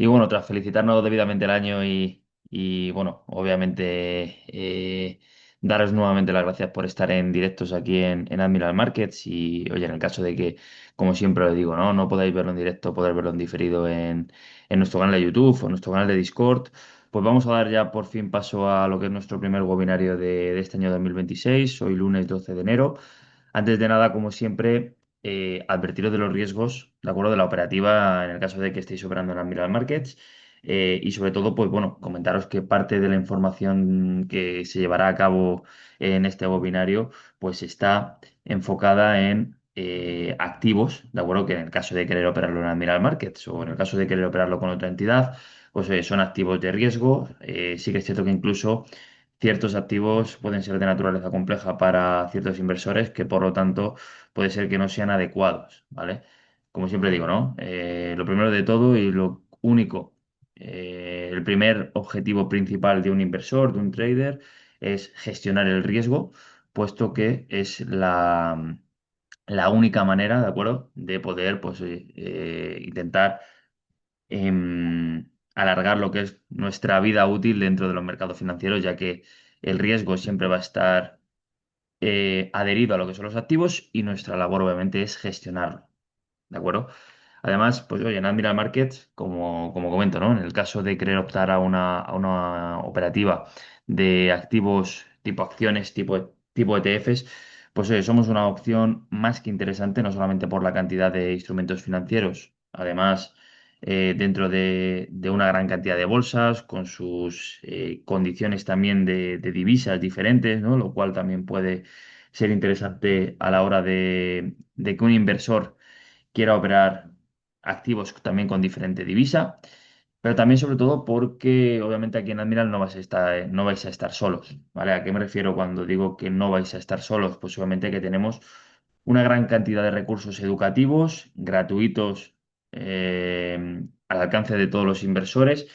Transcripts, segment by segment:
bueno, tras felicitarnos debidamente el año bueno, obviamente daros nuevamente las gracias por estar en directos aquí en Admiral Markets y, oye, en el caso de que, como siempre lo digo, no podáis verlo en directo, poder verlo en diferido en nuestro canal de YouTube o en nuestro canal de Discord, pues vamos a dar ya por fin paso a lo que es nuestro primer webinario de este año 2026, hoy lunes 12 de enero. Antes de nada, como siempre, advertiros de los riesgos, ¿de acuerdo? De la operativa en el caso de que estéis operando en Admiral Markets. Y sobre todo, pues bueno, comentaros que parte de la información que se llevará a cabo en este webinario, pues está enfocada en activos, ¿de acuerdo? Que en el caso de querer operarlo en Admiral Markets o en el caso de querer operarlo con otra entidad, pues son activos de riesgo. Sí que es cierto que incluso ciertos activos pueden ser de naturaleza compleja para ciertos inversores que por lo tanto puede ser que no sean adecuados, ¿vale? Como siempre digo, ¿no? Lo primero de todo y lo único, el primer objetivo principal de un inversor, de un trader, es gestionar el riesgo, puesto que es la única manera, ¿de acuerdo?, de poder, pues, intentar alargar lo que es nuestra vida útil dentro de los mercados financieros, ya que el riesgo siempre va a estar adherido a lo que son los activos y nuestra labor obviamente es gestionarlo, ¿de acuerdo? Además, pues oye, en Admiral Markets, como comento, ¿no? En el caso de querer optar a una operativa de activos tipo acciones, tipo ETFs, pues oye, somos una opción más que interesante, no solamente por la cantidad de instrumentos financieros, además, dentro de una gran cantidad de bolsas, con sus condiciones también de divisas diferentes, ¿no? Lo cual también puede ser interesante a la hora de que un inversor quiera operar activos también con diferente divisa, pero también sobre todo porque obviamente aquí en Admiral no vais a estar solos, ¿vale? ¿A qué me refiero cuando digo que no vais a estar solos? Pues obviamente que tenemos una gran cantidad de recursos educativos gratuitos al alcance de todos los inversores.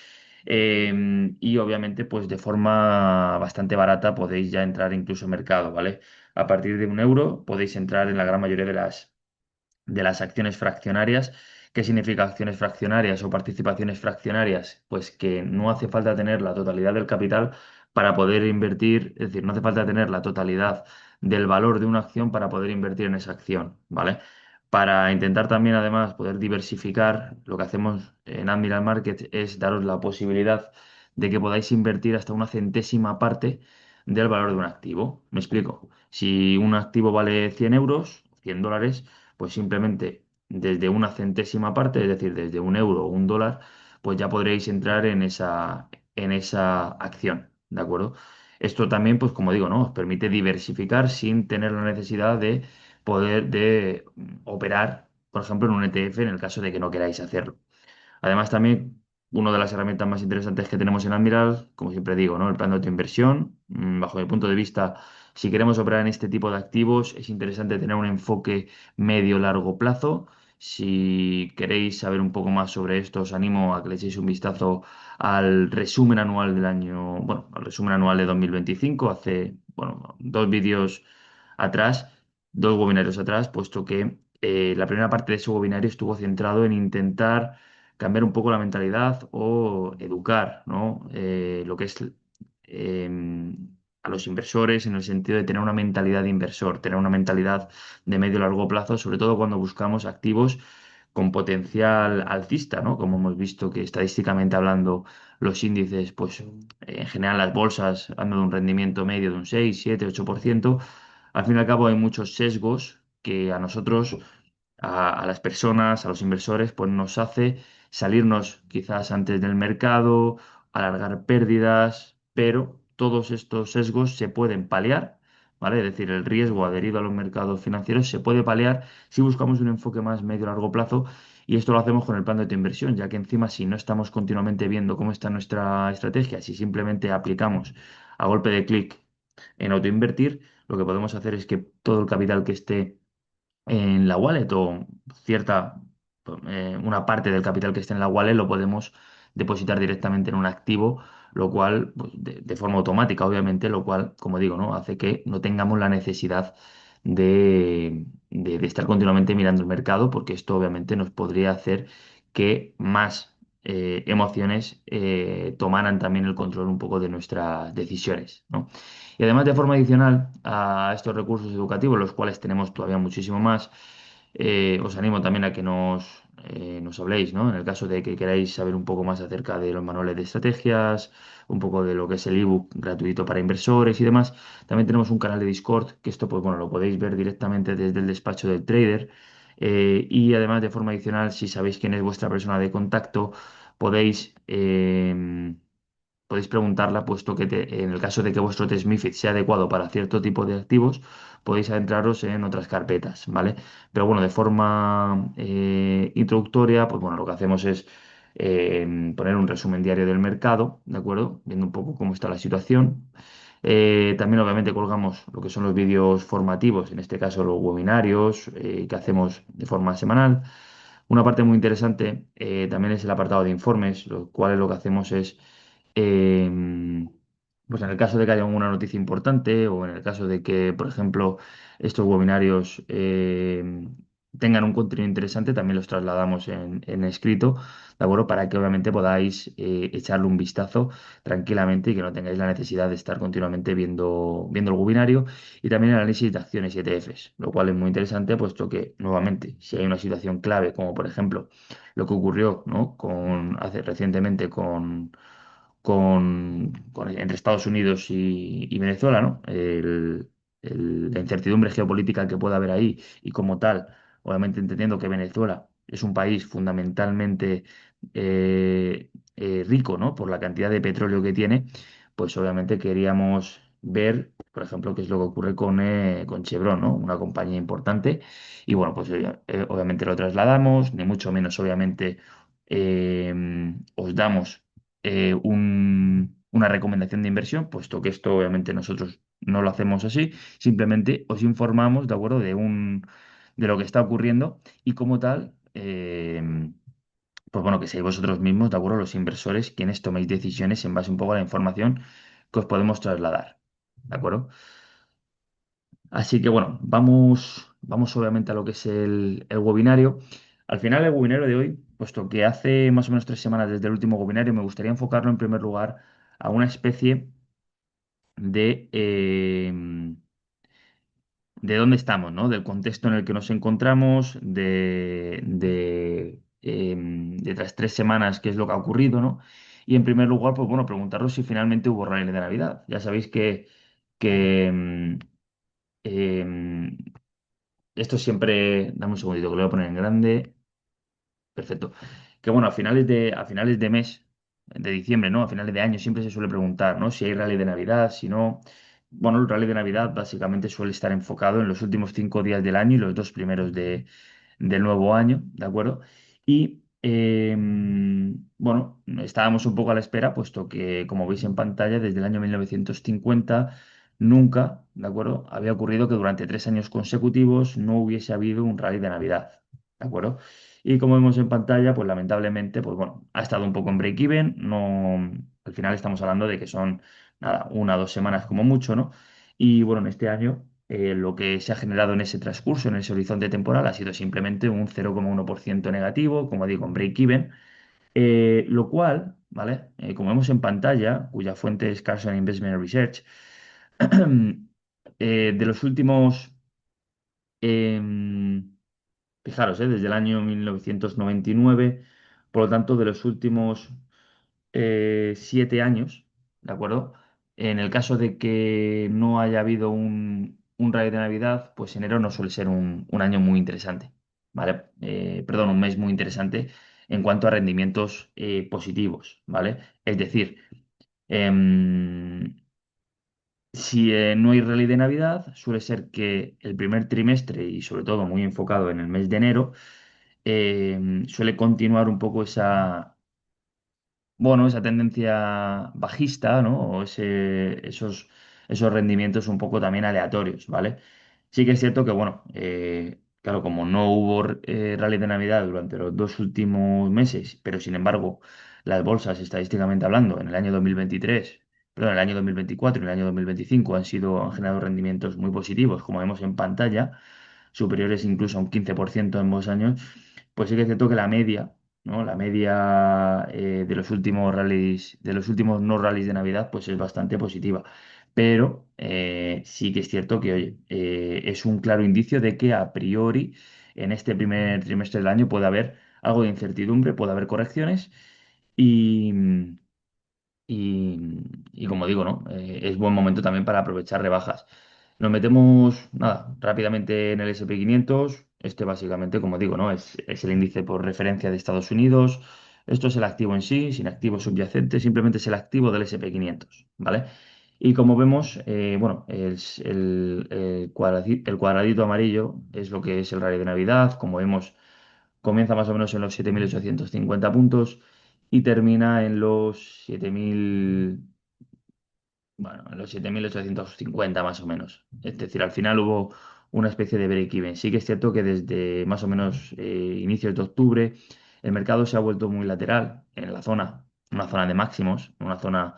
Y obviamente, pues de forma bastante barata podéis ya entrar incluso en mercado, ¿vale? A partir de 1 euro podéis entrar en la gran mayoría de las acciones fraccionarias. ¿Qué significa acciones fraccionarias o participaciones fraccionarias? Pues que no hace falta tener la totalidad del capital para poder invertir, es decir, no hace falta tener la totalidad del valor de una acción para poder invertir en esa acción, ¿vale? Para intentar también, además, poder diversificar, lo que hacemos en Admiral Market es daros la posibilidad de que podáis invertir hasta una centésima parte del valor de un activo. Me explico. Si un activo vale 100 euros, 100 dólares, pues simplemente desde una centésima parte, es decir, desde 1 euro o 1 dólar, pues ya podréis entrar en esa acción, ¿de acuerdo? Esto también, pues como digo, ¿no? Os permite diversificar sin tener la necesidad de poder operar, por ejemplo, en un ETF en el caso de que no queráis hacerlo. Además, también una de las herramientas más interesantes que tenemos en Admiral, como siempre digo, ¿no? El plan de autoinversión. Bajo mi punto de vista, si queremos operar en este tipo de activos, es interesante tener un enfoque medio-largo plazo. Si queréis saber un poco más sobre esto, os animo a que le echéis un vistazo al resumen anual del año, bueno, al resumen anual de 2025, hace, bueno, dos vídeos atrás, dos webinarios atrás, puesto que la primera parte de ese webinario estuvo centrado en intentar cambiar un poco la mentalidad o educar, ¿no? Lo que es a los inversores en el sentido de tener una mentalidad de inversor, tener una mentalidad de medio y largo plazo, sobre todo cuando buscamos activos con potencial alcista, ¿no? Como hemos visto que estadísticamente hablando los índices, pues en general las bolsas andan de un rendimiento medio de un 6, 7, 8%. Al fin y al cabo hay muchos sesgos que a nosotros, a las personas, a los inversores, pues nos hace salirnos quizás antes del mercado, alargar pérdidas, pero todos estos sesgos se pueden paliar, ¿vale? Es decir, el riesgo adherido a los mercados financieros se puede paliar si buscamos un enfoque más medio-largo plazo y esto lo hacemos con el plan de inversión, ya que encima si no estamos continuamente viendo cómo está nuestra estrategia, si simplemente aplicamos a golpe de clic en autoinvertir, lo que podemos hacer es que todo el capital que esté en la wallet o una parte del capital que esté en la wallet lo podemos depositar directamente en un activo, lo cual, pues, de forma automática, obviamente, lo cual, como digo, ¿no? Hace que no tengamos la necesidad de estar continuamente mirando el mercado, porque esto obviamente nos podría hacer que más emociones tomaran también el control un poco de nuestras decisiones, ¿no? Y además, de forma adicional a estos recursos educativos, los cuales tenemos todavía muchísimo más, os animo también a que nos habléis, ¿no? En el caso de que queráis saber un poco más acerca de los manuales de estrategias, un poco de lo que es el ebook gratuito para inversores y demás. También tenemos un canal de Discord, que esto, pues bueno, lo podéis ver directamente desde el despacho del trader. Y además, de forma adicional, si sabéis quién es vuestra persona de contacto, podéis, podéis preguntarla, puesto que en el caso de que vuestro test MiFID sea adecuado para cierto tipo de activos, podéis adentraros en otras carpetas, ¿vale? Pero bueno, de forma introductoria, pues bueno, lo que hacemos es poner un resumen diario del mercado, ¿de acuerdo? Viendo un poco cómo está la situación. También obviamente colgamos lo que son los vídeos formativos, en este caso los webinarios que hacemos de forma semanal. Una parte muy interesante también es el apartado de informes, lo cual lo que hacemos es, eh, pues en el caso de que haya una noticia importante o en el caso de que, por ejemplo, estos webinarios tengan un contenido interesante, también los trasladamos en escrito, ¿de acuerdo? Para que obviamente podáis echarle un vistazo tranquilamente y que no tengáis la necesidad de estar continuamente viendo el webinario y también el análisis de acciones y ETFs, lo cual es muy interesante, puesto que, nuevamente, si hay una situación clave, como por ejemplo lo que ocurrió, ¿no? Recientemente entre Estados Unidos y Venezuela, ¿no? La incertidumbre geopolítica que pueda haber ahí y como tal, obviamente entendiendo que Venezuela es un país fundamentalmente rico, ¿no? Por la cantidad de petróleo que tiene, pues obviamente queríamos ver, por ejemplo, qué es lo que ocurre con Chevron, ¿no? Una compañía importante. Y bueno, pues obviamente lo trasladamos, ni mucho menos, obviamente, os damos una recomendación de inversión, puesto que esto obviamente nosotros no lo hacemos así, simplemente os informamos, ¿de acuerdo?, de lo que está ocurriendo y como tal, pues bueno, que seáis vosotros mismos, ¿de acuerdo?, los inversores, quienes toméis decisiones en base un poco a la información que os podemos trasladar, ¿de acuerdo? Así que bueno, vamos obviamente a lo que es el webinario. Al final, el webinario de hoy, puesto que hace más o menos 3 semanas desde el último webinario, me gustaría enfocarlo en primer lugar a una especie de dónde estamos, ¿no? Del contexto en el que nos encontramos, de tras 3 semanas, qué es lo que ha ocurrido, ¿no? Y en primer lugar, pues bueno, preguntaros si finalmente hubo rally de Navidad. Ya sabéis que em, esto siempre, dame un segundito que lo voy a poner en grande. Perfecto. Que bueno, a finales de mes, de diciembre, ¿no? A finales de año siempre se suele preguntar, ¿no? Si hay rally de Navidad, si no. Bueno, el rally de Navidad básicamente suele estar enfocado en los últimos 5 días del año y los 2 primeros del nuevo año, ¿de acuerdo? Y bueno, estábamos un poco a la espera, puesto que, como veis en pantalla, desde el año 1950 nunca, ¿de acuerdo? Había ocurrido que durante 3 años consecutivos no hubiese habido un rally de Navidad, ¿de acuerdo? Y como vemos en pantalla, pues lamentablemente, pues bueno, ha estado un poco en break-even. No, al final estamos hablando de que son, nada, 1 o 2 semanas como mucho, ¿no? Y bueno, en este año lo que se ha generado en ese transcurso, en ese horizonte temporal, ha sido simplemente un 0,1% negativo, como digo, en break-even, lo cual, ¿vale? Como vemos en pantalla, cuya fuente es Carson Investment Research, de los últimos... em, Fijaros, desde el año 1999, por lo tanto, de los últimos 7 años, ¿de acuerdo? En el caso de que no haya habido un rally de Navidad, pues enero no suele ser un año muy interesante, ¿vale? Perdón, un mes muy interesante en cuanto a rendimientos positivos, ¿vale? Es decir, em, si no hay rally de Navidad, suele ser que el primer trimestre, y sobre todo muy enfocado en el mes de enero, suele continuar un poco esa tendencia bajista, ¿no? O esos rendimientos un poco también aleatorios, ¿vale? Sí que es cierto que, bueno, claro, como no hubo rally de Navidad durante los 2 últimos meses, pero sin embargo, las bolsas, estadísticamente hablando, en el año 2023, perdón, en el año 2024 y en el año 2025 han generado rendimientos muy positivos, como vemos en pantalla, superiores incluso a un 15% en ambos años, pues sí que es cierto que la media ¿no? La media de los últimos rallies, de los últimos no rallies de Navidad, pues es bastante positiva. Pero sí que es cierto que, oye, es un claro indicio de que a priori en este primer trimestre del año puede haber algo de incertidumbre, puede haber correcciones y, y, y como digo, ¿no? Es buen momento también para aprovechar rebajas. Nos metemos, nada, rápidamente en el SP 500. Este básicamente, como digo, ¿no? Es el índice por referencia de Estados Unidos. Esto es el activo en sí, sin activo subyacente, simplemente es el activo del SP 500, ¿vale? Y como vemos, bueno, el cuadradito amarillo es lo que es el rally de Navidad. Como vemos, comienza más o menos en los 7.850 puntos y termina en los 7.000, bueno, en los 7.850 más o menos. Es decir, al final hubo una especie de break-even. Sí que es cierto que desde más o menos inicios de octubre el mercado se ha vuelto muy lateral en la zona, una zona de máximos, una zona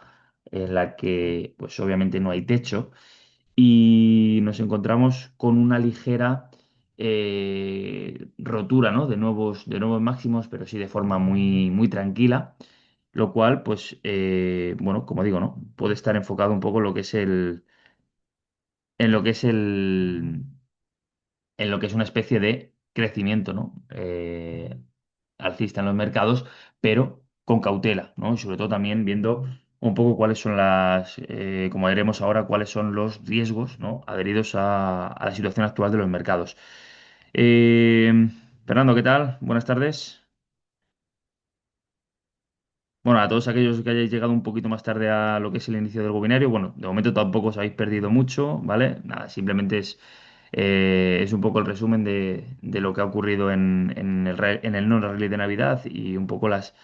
en la que pues obviamente no hay techo y nos encontramos con una ligera rotura, ¿no? De nuevos máximos, pero sí de forma muy, muy tranquila, lo cual, pues, bueno, como digo, ¿no? Puede estar enfocado un poco en lo que es en lo que es en lo que es una especie de crecimiento, ¿no? Alcista en los mercados, pero con cautela, ¿no? Y sobre todo también viendo un poco cuáles son como veremos ahora, cuáles son los riesgos, ¿no? Adheridos a la situación actual de los mercados. Eh, Fernando, ¿qué tal? Buenas tardes. Bueno, a todos aquellos que hayáis llegado un poquito más tarde a lo que es el inicio del webinario, bueno, de momento tampoco os habéis perdido mucho, ¿vale? Nada, simplemente es un poco el resumen de lo que ha ocurrido en el no rally de Navidad y un poco las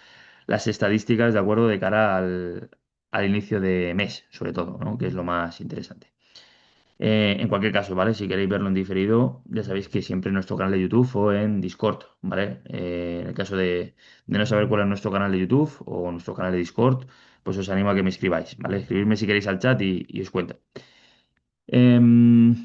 estadísticas de acuerdo de cara al inicio de mes, sobre todo, ¿no? Que es lo más interesante. En cualquier caso, ¿vale? Si queréis verlo en diferido, ya sabéis que siempre en nuestro canal de YouTube o en Discord, ¿vale? En el caso de no saber cuál es nuestro canal de YouTube o nuestro canal de Discord, pues os animo a que me escribáis, ¿vale? Escribidme si queréis al chat y os cuento. Em,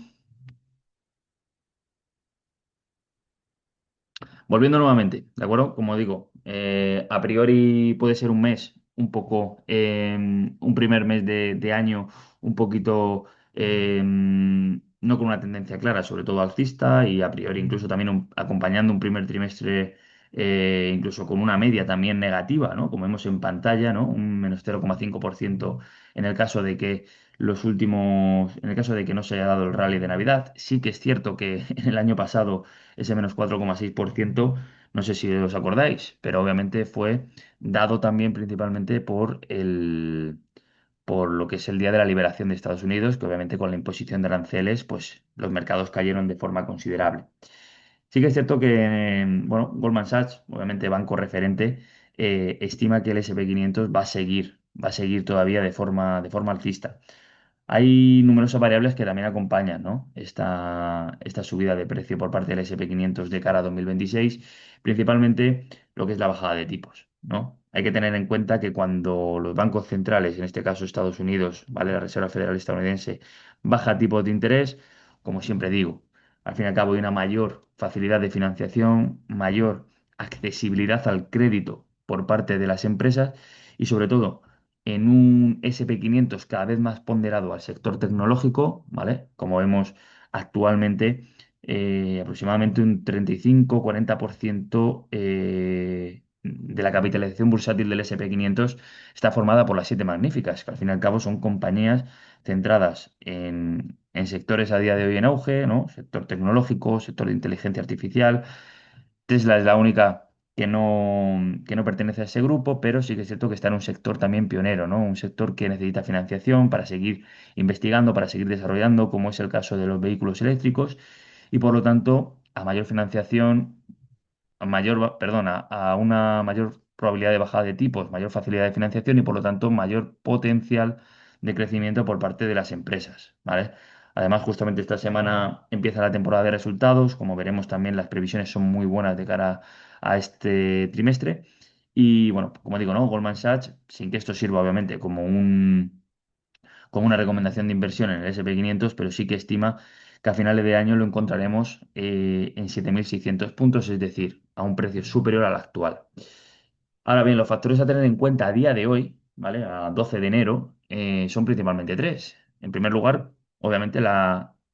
Volviendo nuevamente, ¿de acuerdo? Como digo, a priori puede ser un mes, un poco, un primer mes de año, un poquito, no con una tendencia clara, sobre todo alcista, y a priori incluso también acompañando un primer trimestre, incluso con una media también negativa, ¿no? Como vemos en pantalla, ¿no? Un -0,5% en el caso de que en el caso de que no se haya dado el rally de Navidad. Sí que es cierto que en el año pasado ese -4,6%, no sé si os acordáis, pero obviamente fue dado también principalmente por lo que es el día de la liberación de Estados Unidos, que obviamente con la imposición de aranceles, pues los mercados cayeron de forma considerable. Sí que es cierto que, bueno, Goldman Sachs, obviamente banco referente, estima que el S&P 500 va a seguir todavía de forma alcista. Hay numerosas variables que también acompañan, ¿no? Esta subida de precio por parte del SP 500 de cara a 2026, principalmente lo que es la bajada de tipos, ¿no? Hay que tener en cuenta que cuando los bancos centrales, en este caso Estados Unidos, ¿vale? La Reserva Federal estadounidense, baja tipos de interés, como siempre digo, al fin y al cabo hay una mayor facilidad de financiación, mayor accesibilidad al crédito por parte de las empresas y sobre todo en un SP 500 cada vez más ponderado al sector tecnológico, ¿vale? Como vemos actualmente, aproximadamente un 35-40% de la capitalización bursátil del SP 500 está formada por las siete magníficas, que al fin y al cabo son compañías centradas en sectores a día de hoy en auge, ¿no? Sector tecnológico, sector de inteligencia artificial. Tesla es la única que no pertenece a ese grupo, pero sí que es cierto que está en un sector también pionero, ¿no? Un sector que necesita financiación para seguir investigando, para seguir desarrollando, como es el caso de los vehículos eléctricos, y por lo tanto, a mayor financiación, perdona, a una mayor probabilidad de bajada de tipos, mayor facilidad de financiación y por lo tanto mayor potencial de crecimiento por parte de las empresas, ¿vale? Además, justamente esta semana empieza la temporada de resultados. Como veremos, también las previsiones son muy buenas de cara a este trimestre. Y bueno, como digo, ¿no? Goldman Sachs, sin que esto sirva obviamente como una recomendación de inversión en el SP 500, pero sí que estima que a finales de año lo encontraremos en 7.600 puntos, es decir, a un precio superior al actual. Ahora bien, los factores a tener en cuenta a día de hoy, ¿vale? A 12 de enero, son principalmente tres. En primer lugar, obviamente,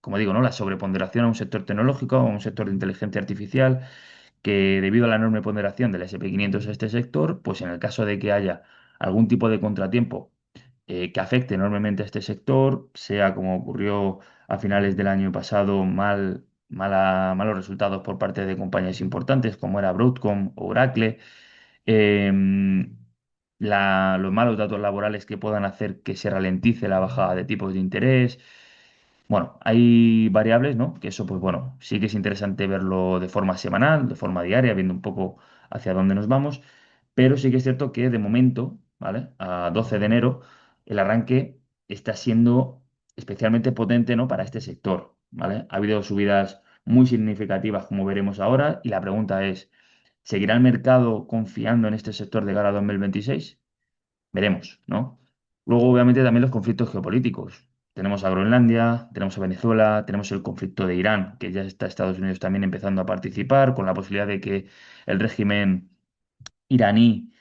como digo, ¿no? La sobreponderación a un sector tecnológico, a un sector de inteligencia artificial, que debido a la enorme ponderación del SP 500 a este sector, pues en el caso de que haya algún tipo de contratiempo que afecte enormemente a este sector, sea como ocurrió a finales del año pasado, malos resultados por parte de compañías importantes como era Broadcom o Oracle, em, los malos datos laborales que puedan hacer que se ralentice la bajada de tipos de interés. Bueno, hay variables, ¿no? Que eso, pues bueno, sí que es interesante verlo de forma semanal, de forma diaria, viendo un poco hacia dónde nos vamos, pero sí que es cierto que de momento, ¿vale? A 12 de enero, el arranque está siendo especialmente potente, ¿no? Para este sector, ¿vale? Ha habido subidas muy significativas, como veremos ahora, y la pregunta es, ¿seguirá el mercado confiando en este sector de cara a 2026? Veremos, ¿no? Luego, obviamente, también los conflictos geopolíticos. Tenemos a Groenlandia, tenemos a Venezuela, tenemos el conflicto de Irán, que ya está Estados Unidos también empezando a participar, con la posibilidad de que el régimen iraní,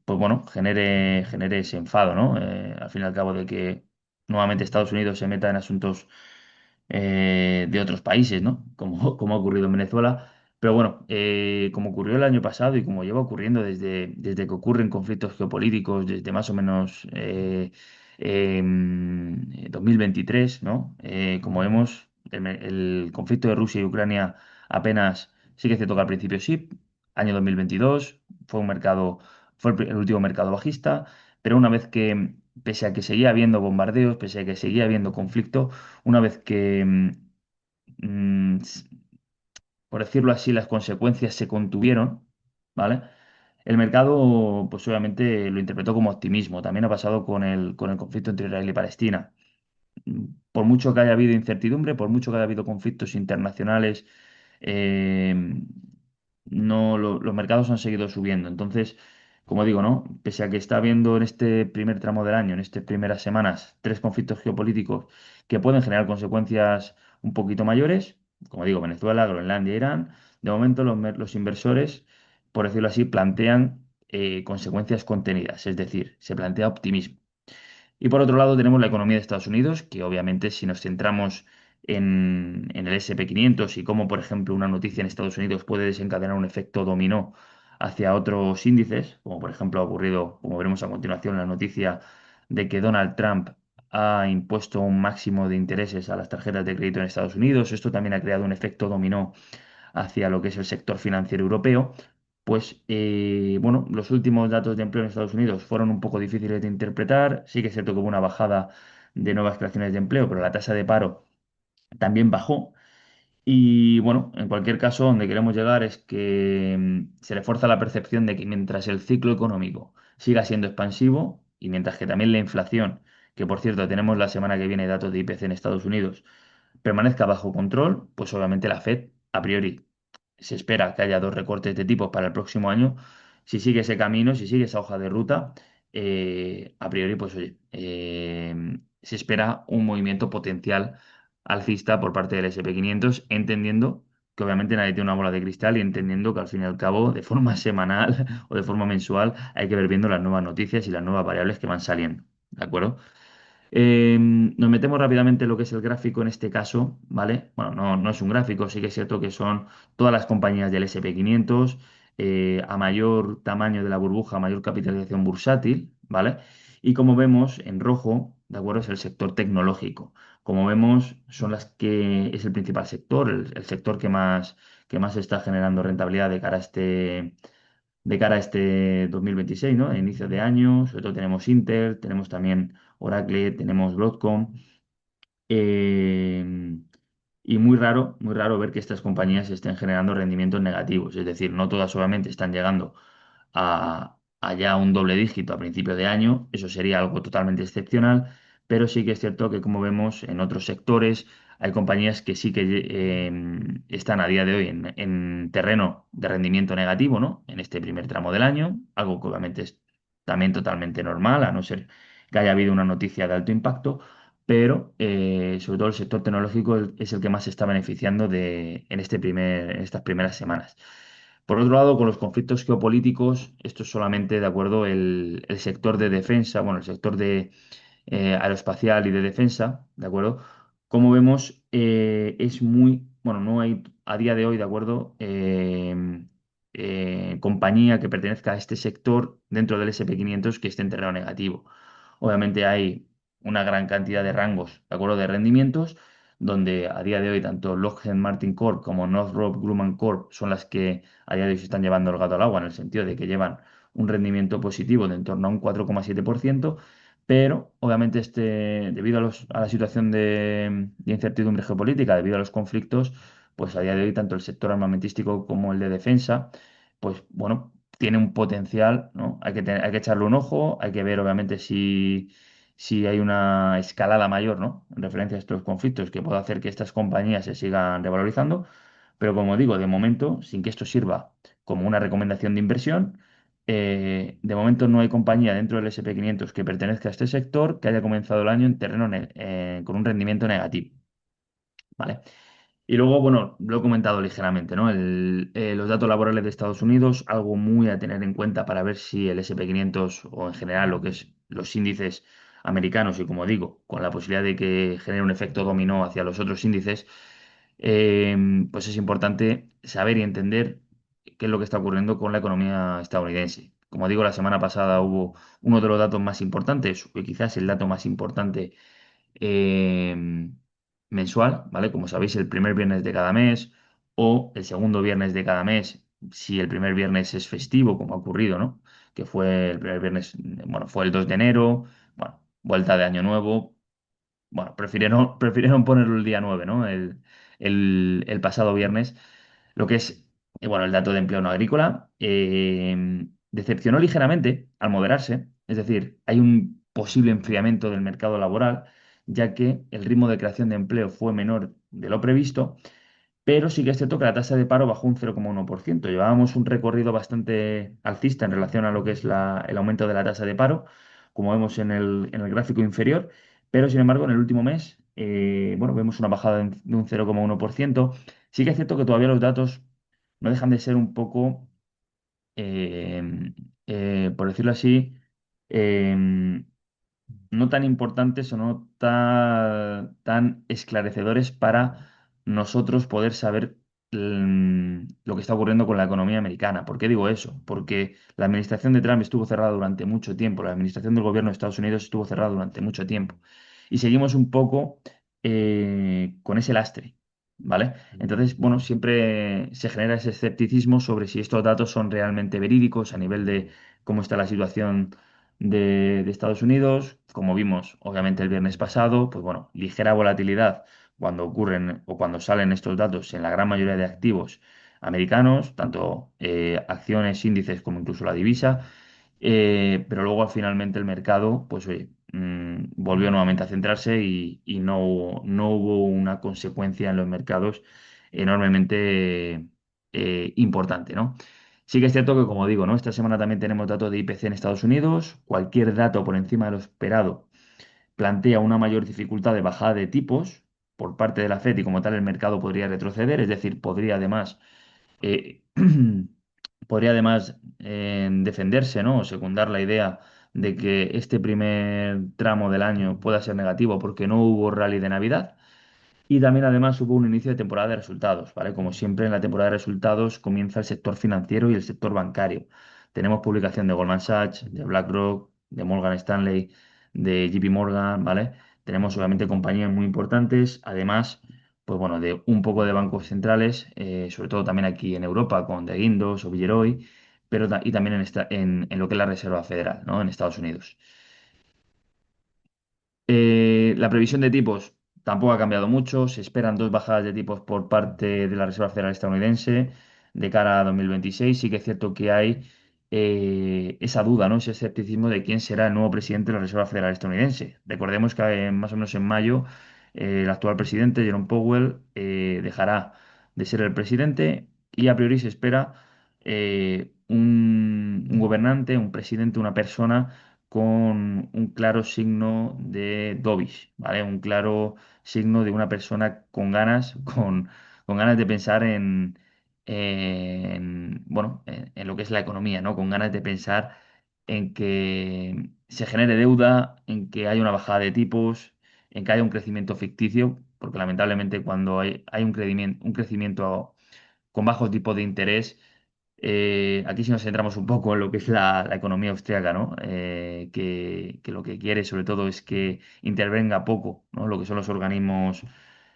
pues bueno, genere ese enfado, ¿no? Al fin y al cabo de que nuevamente Estados Unidos se meta en asuntos de otros países, ¿no? Como ha ocurrido en Venezuela. Pero bueno, como ocurrió el año pasado y como lleva ocurriendo desde que ocurren conflictos geopolíticos, desde más o menos 2023, ¿no? Como vemos, el conflicto de Rusia y Ucrania apenas, sí que es cierto que al principio sí, año 2022, fue el último mercado bajista, pero una vez que, pese a que seguía habiendo bombardeos, pese a que seguía habiendo conflicto, una vez que, s- por decirlo así, las consecuencias se contuvieron, ¿vale? El mercado, pues obviamente lo interpretó como optimismo. También ha pasado con el conflicto entre Israel y Palestina. Por mucho que haya habido incertidumbre, por mucho que haya habido conflictos internacionales, eh, no, los mercados han seguido subiendo. Entonces, como digo, ¿no? Pese a que está habiendo en este primer tramo del año, en estas primeras semanas, tres conflictos geopolíticos que pueden generar consecuencias un poquito mayores, como digo, Venezuela, Groenlandia, Irán, de momento los inversores, por decirlo así, plantean consecuencias contenidas, es decir, se plantea optimismo. Y por otro lado tenemos la economía de Estados Unidos, que obviamente si nos centramos en el SP 500 y cómo, por ejemplo, una noticia en Estados Unidos puede desencadenar un efecto dominó hacia otros índices, como por ejemplo ha ocurrido, como veremos a continuación, la noticia de que Donald Trump ha impuesto un máximo de intereses a las tarjetas de crédito en Estados Unidos. Esto también ha creado un efecto dominó hacia lo que es el sector financiero europeo, pues bueno, los últimos datos de empleo en Estados Unidos fueron un poco difíciles de interpretar. Sí que es cierto que hubo una bajada de nuevas creaciones de empleo, pero la tasa de paro también bajó. Y bueno, en cualquier caso, donde queremos llegar es que se refuerza la percepción de que mientras el ciclo económico siga siendo expansivo y mientras que también la inflación, que por cierto tenemos la semana que viene datos de IPC en Estados Unidos, permanezca bajo control, pues obviamente la Fed a priori se espera que haya dos recortes de tipos para el próximo año. Si sigue ese camino, si sigue esa hoja de ruta, a priori, pues oye, se espera un movimiento potencial alcista por parte del SP 500, entendiendo que obviamente nadie tiene una bola de cristal y entendiendo que al fin y al cabo, de forma semanal o de forma mensual, hay que ver viendo las nuevas noticias y las nuevas variables que van saliendo. ¿De acuerdo? Nos metemos rápidamente en lo que es el gráfico en este caso, ¿vale? Bueno, no es un gráfico, sí que es cierto que son todas las compañías del SP 500 a mayor tamaño de la burbuja, a mayor capitalización bursátil, ¿vale? Y como vemos en rojo, ¿de acuerdo? Es el sector tecnológico. Como vemos, son las que es el principal sector, el sector que más está generando rentabilidad de cara a este 2026, ¿no? A inicio de año, sobre todo tenemos Intel, tenemos también Oracle, tenemos Broadcom, eh, y muy raro ver que estas compañías estén generando rendimientos negativos, es decir, no todas obviamente están llegando a ya un doble dígito a principio de año, eso sería algo totalmente excepcional, pero sí que es cierto que como vemos en otros sectores hay compañías que sí que están a día de hoy en terreno de rendimiento negativo, ¿no? En este primer tramo del año, algo que obviamente es también totalmente normal, a no ser que haya habido una noticia de alto impacto, pero sobre todo el sector tecnológico es el que más se está beneficiando en estas primeras semanas. Por otro lado, con los conflictos geopolíticos, esto es solamente, de acuerdo, el sector de defensa, bueno, el sector de aeroespacial y de defensa, ¿de acuerdo? Como vemos, es muy, bueno, no hay a día de hoy, ¿de acuerdo? Compañía que pertenezca a este sector dentro del SP500 que esté en terreno negativo. Obviamente hay una gran cantidad de rangos, ¿de acuerdo? De rendimientos, donde a día de hoy tanto Lockheed Martin Corp como Northrop Grumman Corp son las que a día de hoy se están llevando el gato al agua, en el sentido de que llevan un rendimiento positivo de en torno a un 4,7%, pero obviamente debido a la situación de incertidumbre geopolítica, debido a los conflictos, pues a día de hoy tanto el sector armamentístico como el de defensa, pues bueno, tiene un potencial, ¿no? Hay que echarle un ojo, hay que ver obviamente si hay una escalada mayor, ¿no? En referencia a estos conflictos que puede hacer que estas compañías se sigan revalorizando, pero como digo, de momento, sin que esto sirva como una recomendación de inversión, de momento no hay compañía dentro del SP500 que pertenezca a este sector que haya comenzado el año en terreno con un rendimiento negativo, ¿vale? Y luego, bueno, lo he comentado ligeramente, ¿no? Los datos laborales de Estados Unidos, algo muy a tener en cuenta para ver si el SP500 o en general lo que es los índices americanos y como digo, con la posibilidad de que genere un efecto dominó hacia los otros índices, eh, pues es importante saber y entender qué es lo que está ocurriendo con la economía estadounidense. Como digo, la semana pasada hubo uno de los datos más importantes, o quizás el dato más importante eh, mensual, ¿vale? Como sabéis, el primer viernes de cada mes o el segundo viernes de cada mes, si el primer viernes es festivo, como ha ocurrido, ¿no? Que fue el primer viernes, bueno, fue el 2 de enero, bueno, vuelta de año nuevo, bueno, prefirieron ponerlo el día 9, ¿no? El pasado viernes. Lo que es, bueno, el dato de empleo no agrícola, decepcionó ligeramente al moderarse. Es decir, hay un posible enfriamiento del mercado laboral, ya que el ritmo de creación de empleo fue menor de lo previsto, pero sí que es cierto que la tasa de paro bajó un 0,1%. Llevábamos un recorrido bastante alcista en relación a lo que es el aumento de la tasa de paro, como vemos en el gráfico inferior, pero sin embargo en el último mes, bueno, vemos una bajada de un 0,1%. Sí que es cierto que todavía los datos no dejan de ser un poco, eh, por decirlo así, eh, no tan importantes o no tan esclarecedores para nosotros poder saber lo que está ocurriendo con la economía americana. ¿Por qué digo eso? Porque la administración de Trump estuvo cerrada durante mucho tiempo, la administración del gobierno de Estados Unidos estuvo cerrada durante mucho tiempo y seguimos un poco con ese lastre. ¿Vale? Entonces, bueno, siempre se genera ese escepticismo sobre si estos datos son realmente verídicos a nivel de cómo está la situación de Estados Unidos. Como vimos, obviamente, el viernes pasado, pues bueno, ligera volatilidad cuando ocurren o cuando salen estos datos en la gran mayoría de activos americanos, tanto acciones, índices como incluso la divisa. Pero luego finalmente el mercado, pues oye, volvió nuevamente a centrarse y no hubo una consecuencia en los mercados enormemente importante, ¿no? Sí que es cierto que, como digo, ¿no? Esta semana también tenemos datos de IPC en Estados Unidos. Cualquier dato por encima de lo esperado plantea una mayor dificultad de bajada de tipos por parte de la Fed y como tal el mercado podría retroceder, es decir, eh, podría además defenderse, ¿no? O secundar la idea de que este primer tramo del año pueda ser negativo porque no hubo rally de Navidad. Y también además hubo un inicio de temporada de resultados, ¿vale? Como siempre en la temporada de resultados comienza el sector financiero y el sector bancario. Tenemos publicación de Goldman Sachs, de BlackRock, de Morgan Stanley, de JP Morgan, ¿vale? Tenemos obviamente compañías muy importantes, además, pues bueno, de un poco de bancos centrales, sobre todo también aquí en Europa con De Guindos o Villeroy, pero y también en lo que es la Reserva Federal, ¿no? En Estados Unidos. La previsión de tipos tampoco ha cambiado mucho. Se esperan dos bajadas de tipos por parte de la Reserva Federal estadounidense de cara a 2026. Sí que es cierto que hay esa duda, ¿no? Ese escepticismo de quién será el nuevo presidente de la Reserva Federal estadounidense. Recordemos que más o menos en mayo el actual presidente, Jerome Powell, dejará de ser el presidente y a priori se espera un gobernante, un presidente, una persona con un claro signo de dovish, ¿vale? Un claro signo de una persona con ganas, con ganas de pensar bueno, en lo que es la economía, ¿no? Con ganas de pensar en que se genere deuda, en que haya una bajada de tipos, en que haya un crecimiento ficticio, porque lamentablemente cuando hay un crecimiento con bajos tipos de interés, aquí si nos centramos un poco en lo que es la economía austríaca, ¿no? Que lo que quiere sobre todo es que intervenga poco, ¿no? Lo que son los organismos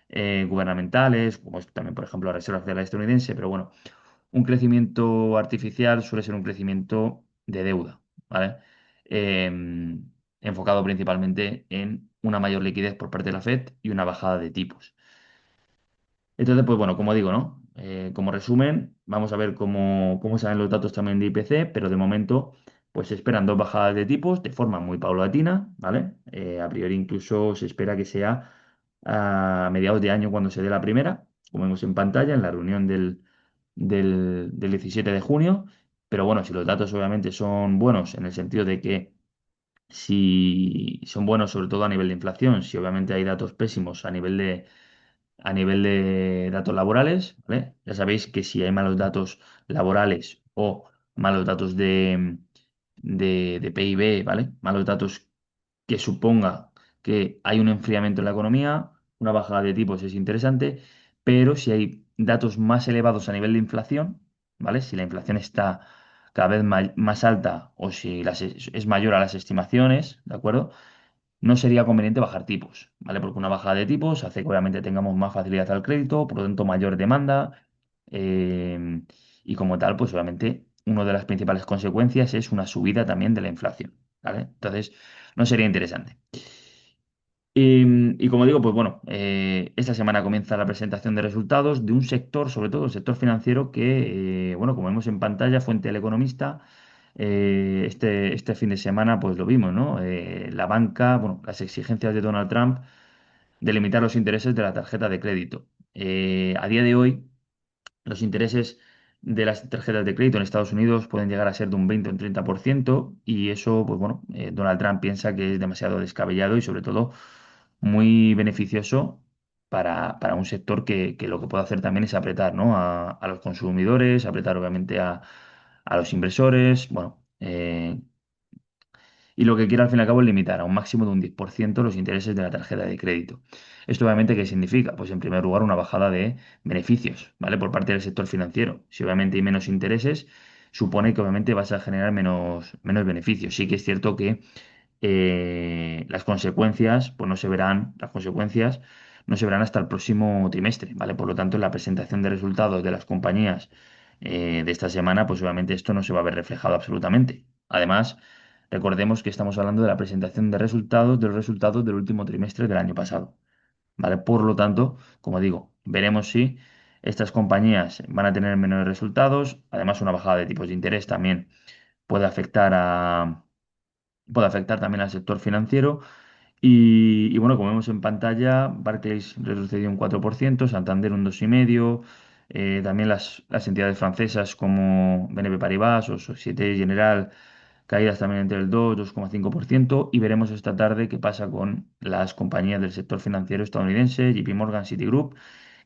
gubernamentales, como es también, por ejemplo, la Reserva Federal estadounidense, pero bueno, un crecimiento artificial suele ser un crecimiento de deuda, ¿vale? Enfocado principalmente en una mayor liquidez por parte de la Fed y una bajada de tipos. Entonces, pues bueno, como digo, ¿no? Como resumen, vamos a ver cómo salen los datos también de IPC, pero de momento, pues se esperan dos bajadas de tipos de forma muy paulatina, ¿vale? A priori incluso se espera que sea a mediados de año cuando se dé la primera, como vemos en pantalla, en la reunión del 17 de junio. Pero bueno, si los datos obviamente son buenos en el sentido de que si son buenos sobre todo a nivel de inflación, si obviamente hay datos pésimos a nivel de datos laborales, ¿vale? Ya sabéis que si hay malos datos laborales o malos datos de PIB, ¿vale? Malos datos que suponga que hay un enfriamiento en la economía, una bajada de tipos es interesante, pero si hay datos más elevados a nivel de inflación, ¿vale? Si la inflación está cada vez más alta o si es mayor a las estimaciones, ¿de acuerdo? No sería conveniente bajar tipos, ¿vale? Porque una bajada de tipos hace que obviamente tengamos más facilidad al crédito, por lo tanto mayor demanda, eh, y como tal, pues obviamente una de las principales consecuencias es una subida también de la inflación, ¿vale? Entonces, no sería interesante. Y como digo, pues bueno, esta semana comienza la presentación de resultados de un sector, sobre todo el sector financiero, que, bueno, como vemos en pantalla, fuente del Economista, este fin de semana, pues lo vimos, ¿no? La banca, bueno, las exigencias de Donald Trump de limitar los intereses de la tarjeta de crédito. A día de hoy, los intereses de las tarjetas de crédito en Estados Unidos pueden llegar a ser de un 20 o un 30% y eso, pues bueno, Donald Trump piensa que es demasiado descabellado y sobre todo muy beneficioso para un sector que lo que puede hacer también es apretar, ¿no? a los consumidores, apretar obviamente a los inversores, bueno, y lo que quiere al fin y al cabo es limitar a un máximo de un 10% los intereses de la tarjeta de crédito. ¿Esto obviamente qué significa? Pues en primer lugar una bajada de beneficios, ¿vale? Por parte del sector financiero. Si obviamente hay menos intereses, supone que obviamente vas a generar menos beneficios. Sí que es cierto que las consecuencias, pues no se verán, las consecuencias no se verán hasta el próximo trimestre, ¿vale? Por lo tanto, en la presentación de resultados de las compañías de esta semana, pues obviamente esto no se va a ver reflejado absolutamente. Además, recordemos que estamos hablando de la presentación de los resultados del último trimestre del año pasado, ¿vale? Por lo tanto, como digo, veremos si estas compañías van a tener menores resultados. Además, una bajada de tipos de interés también puede afectar puede afectar también al sector financiero. Y bueno, como vemos en pantalla, Barclays retrocedió un 4%, Santander un 2,5%, también las entidades francesas como BNP Paribas o Société Générale, caídas también entre el 2,5%, y veremos esta tarde qué pasa con las compañías del sector financiero estadounidense, JP Morgan, Citigroup,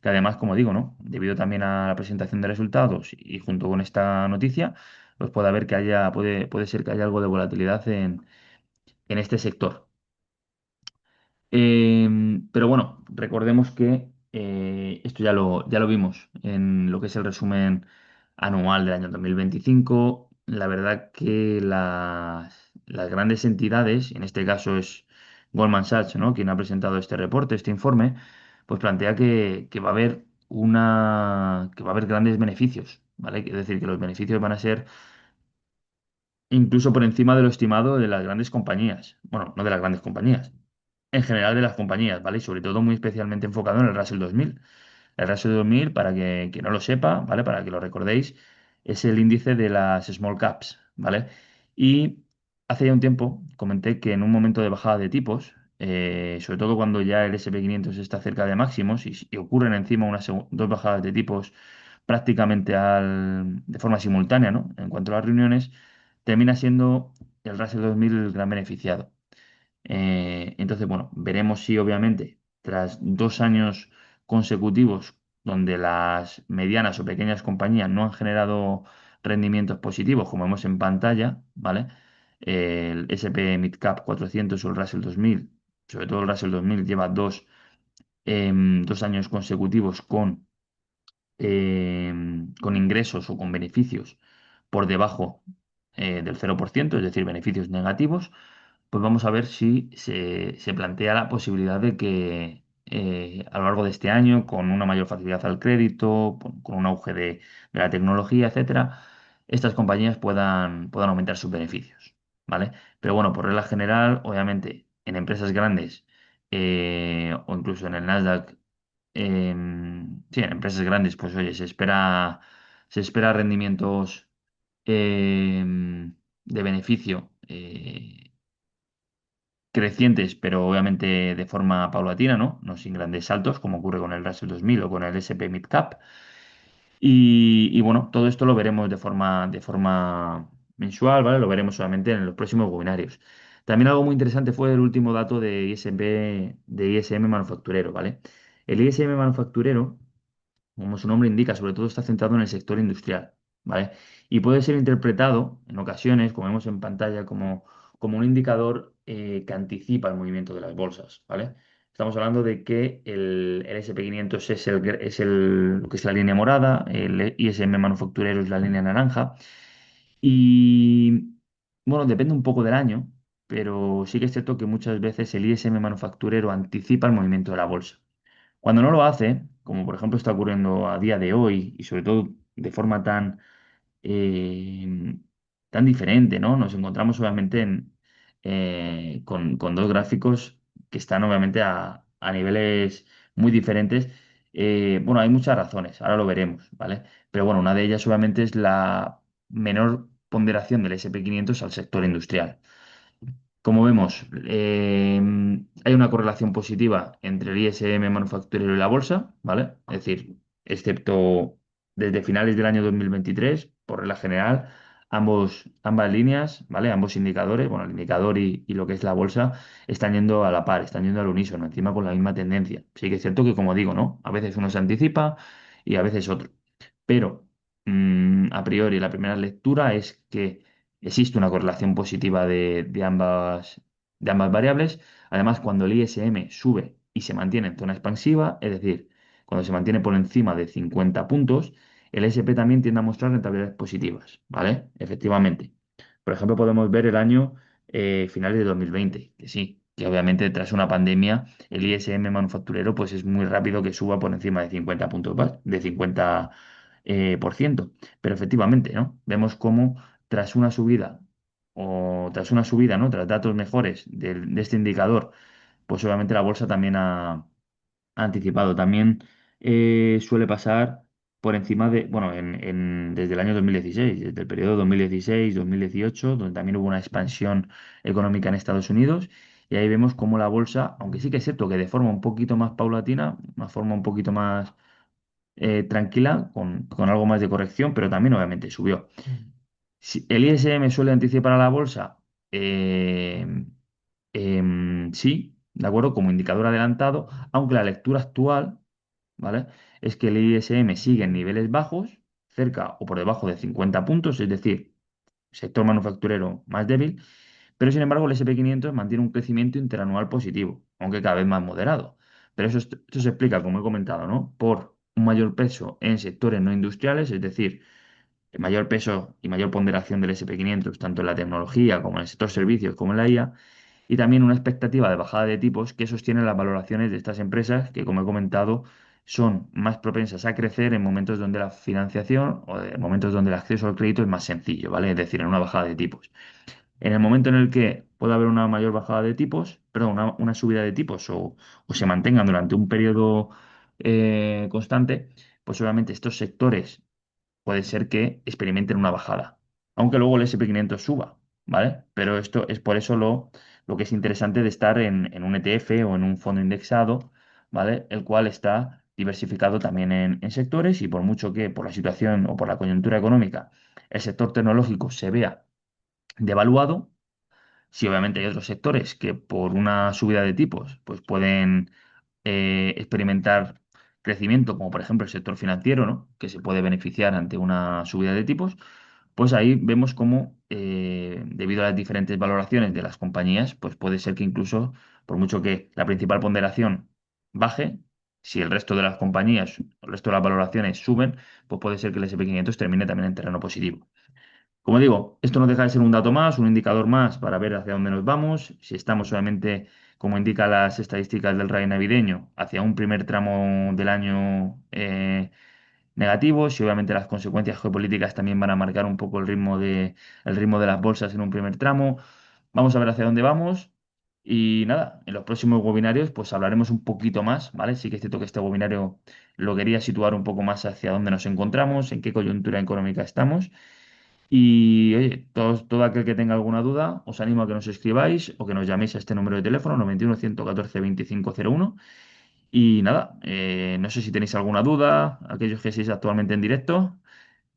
que además, como digo, ¿no? Debido también a la presentación de resultados y junto con esta noticia, pues puede haber puede ser que haya algo de volatilidad en este sector. Pero bueno, recordemos que esto ya lo vimos en lo que es el resumen anual del año 2025. La verdad que las grandes entidades, en este caso es Goldman Sachs, ¿no? Quien ha presentado este reporte, este informe, pues plantea que va a haber que va a haber grandes beneficios, ¿vale? Es decir, que los beneficios van a ser incluso por encima de lo estimado de las grandes compañías. Bueno, no de las grandes compañías, en general de las compañías, ¿vale? Y sobre todo muy especialmente enfocado en el Russell 2000. El Russell 2000, para que no lo sepa, ¿vale? Para que lo recordéis, es el índice de las small caps, ¿vale? Y hace ya un tiempo comenté que en un momento de bajada de tipos, sobre todo cuando ya el S&P 500 está cerca de máximos y ocurren encima dos bajadas de tipos prácticamente de forma simultánea, ¿no? En cuanto a las reuniones, termina siendo el Russell 2000 el gran beneficiado. Entonces, bueno, veremos si obviamente tras 2 años consecutivos donde las medianas o pequeñas compañías no han generado rendimientos positivos, como vemos en pantalla, ¿vale? El S&P Mid-Cap 400 o el Russell 2000, sobre todo el Russell 2000, lleva dos años consecutivos con ingresos o con beneficios por debajo del 0%, es decir, beneficios negativos, pues vamos a ver si se plantea la posibilidad de que a lo largo de este año, con una mayor facilidad al crédito, con un auge de la tecnología, etcétera, estas compañías puedan aumentar sus beneficios, ¿vale? Pero bueno, por regla general, obviamente, en empresas grandes o incluso en el Nasdaq, sí, en empresas grandes, pues oye, se espera rendimientos de beneficio crecientes, pero obviamente de forma paulatina, ¿no? No sin grandes saltos, como ocurre con el Russell 2000 o con el S&P Mid Cap. Y bueno, todo esto lo veremos de forma mensual, ¿vale? Lo veremos solamente en los próximos webinarios. También algo muy interesante fue el último dato de ISM manufacturero, ¿vale? El ISM manufacturero, como su nombre indica, sobre todo está centrado en el sector industrial, ¿vale? Y puede ser interpretado en ocasiones, como vemos en pantalla, como un indicador que anticipa el movimiento de las bolsas, ¿vale? Estamos hablando de que el S&P 500 lo que es la línea morada, el ISM manufacturero es la línea naranja, y bueno, depende un poco del año, pero sí que es cierto que muchas veces el ISM manufacturero anticipa el movimiento de la bolsa. Cuando no lo hace, como por ejemplo está ocurriendo a día de hoy y sobre todo de forma eh, tan diferente, ¿no? Nos encontramos obviamente con dos gráficos que están obviamente a niveles muy diferentes. Bueno, hay muchas razones, ahora lo veremos, ¿vale? Pero bueno, una de ellas obviamente es la menor ponderación del S&P 500 al sector industrial. Como vemos, hay una correlación positiva entre el ISM manufacturero y la bolsa, ¿vale? Es decir, excepto desde finales del año 2023, por regla general, ambas líneas, ¿vale? Ambos indicadores, bueno, el indicador y lo que es la bolsa, están yendo a la par, están yendo al unísono, encima con la misma tendencia. Sí que es cierto que, como digo, ¿no? A veces uno se anticipa y a veces otro. Pero, a priori, la primera lectura es que existe una correlación positiva de ambas variables. Además, cuando el ISM sube y se mantiene en zona expansiva, es decir, cuando se mantiene por encima de 50 puntos, el SP también tiende a mostrar rentabilidades positivas, ¿vale? Efectivamente. Por ejemplo, podemos ver el año finales de 2020, que sí, que obviamente tras una pandemia, el ISM manufacturero pues es muy rápido que suba por encima de 50 puntos, de 50 por ciento. Pero efectivamente, ¿no? Vemos cómo tras una subida ¿no? Tras datos mejores de este indicador, pues obviamente la bolsa también ha anticipado. También suele pasar por encima bueno, desde el año 2016, desde el periodo 2016-2018, donde también hubo una expansión económica en Estados Unidos. Y ahí vemos cómo la bolsa, aunque sí que es cierto que de forma un poquito más paulatina, una forma un poquito más tranquila, con algo más de corrección, pero también obviamente subió. ¿El ISM suele anticipar a la bolsa? Eh, sí, ¿de acuerdo? Como indicador adelantado, aunque la lectura actual, ¿vale? Es que el ISM sigue en niveles bajos, cerca o por debajo de 50 puntos, es decir, sector manufacturero más débil, pero sin embargo el SP 500 mantiene un crecimiento interanual positivo, aunque cada vez más moderado. Pero esto se explica, como he comentado, ¿no? Por un mayor peso en sectores no industriales, es decir, el mayor peso y mayor ponderación del SP 500 tanto en la tecnología como en el sector servicios, como en la IA, y también una expectativa de bajada de tipos que sostiene las valoraciones de estas empresas que, como he comentado, son más propensas a crecer en momentos donde la financiación o en momentos donde el acceso al crédito es más sencillo, ¿vale? Es decir, en una bajada de tipos. En el momento en el que pueda haber una mayor bajada de tipos, perdón, una subida de tipos o se mantengan durante un periodo constante, pues obviamente estos sectores puede ser que experimenten una bajada, aunque luego el SP 500 suba, ¿vale? Pero esto es por eso lo que es interesante de estar en un ETF o en un fondo indexado, ¿vale? El cual está diversificado también en sectores y por mucho que por la situación o por la coyuntura económica el sector tecnológico se vea devaluado, si obviamente hay otros sectores que por una subida de tipos pues pueden experimentar crecimiento, como por ejemplo el sector financiero, ¿no? Que se puede beneficiar ante una subida de tipos, pues ahí vemos cómo, debido a las diferentes valoraciones de las compañías, pues puede ser que incluso, por mucho que la principal ponderación baje, si el resto de las compañías, el resto de las valoraciones suben, pues puede ser que el S&P 500 termine también en terreno positivo. Como digo, esto no deja de ser un dato más, un indicador más para ver hacia dónde nos vamos. Si estamos solamente, como indican las estadísticas del RAI navideño, hacia un primer tramo del año negativos y obviamente las consecuencias geopolíticas también van a marcar un poco el ritmo de las bolsas en un primer tramo. Vamos a ver hacia dónde vamos y nada, en los próximos webinarios pues hablaremos un poquito más, ¿vale? Sí que es cierto que este webinario lo quería situar un poco más hacia dónde nos encontramos, en qué coyuntura económica estamos y oye, todo aquel que tenga alguna duda, os animo a que nos escribáis o que nos llaméis a este número de teléfono 91 114 2501. Y nada, no sé si tenéis alguna duda, aquellos que estéis actualmente en directo.